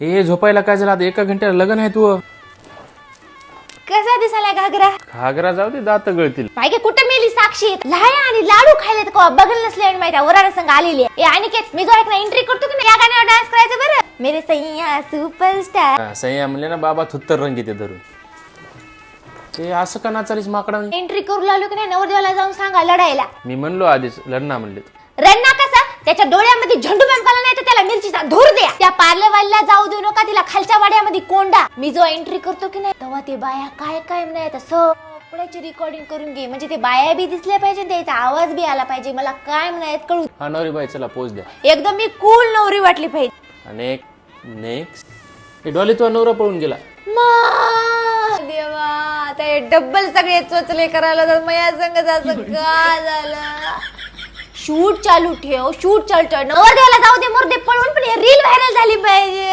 ए झोपायला काय झालं आता? एका घंट्याला लग्न आहे तू. कसा दिसायला घागरा? घागरा जाऊ दे, दात गळतील. माहिती कुठे मेली साक्षी? लाया आणि लाडू खायलेत का बघल नसले आणि माहिती वराडा संग आलेली. ए अनिकेत, मी जो एक ना एंट्री करतो की नाही या गाण्यावर डान्स करायचं बरं. मेरे सैया सुपरस्टार. सह्या म्हणले ना बाबा थुत्तर रंग येते धरून. ते असं का नाचालीस माकडा? एंट्री करू लागलो की नाही नवरदेवाला जाऊन सांगा लढायला. मी म्हणलो आधीच लढना म्हणले. रन्ना कसा? त्याच्या डोळ्यामध्ये झेंडू बॅम काला नाही तर त्याला मिरचीचा धूर द्या. त्या पार्लेवालीला जाऊ देऊ नका, तिला खालच्या वाड्यामध्ये कोंडा. मी जो एंट्री करतो की नाही तेव्हा ते बाया काय काय नाही सगळ्याची रेकॉर्डिंग करून घे, म्हणजे ते बाया बी दिसल्या पाहिजे, त्याचा आवाज बी आला पाहिजे, मला काय म्हणायचं कळू. हा नवरी बाई चला पोच द्या. एकदम मी कूल नवरी वाटली पाहिजे. आणि नेक्स्ट डॉली तो नवरा पळून गेला. देवा, आता डब्बल सगळे चोचले करायला तर मया संग असं का झालं? शूट चालू ठेव, शूट चालू ठेव. नवरदेवाला जाऊ दे, मोरदे पळून, पण रील व्हायरल झाली पाहिजे.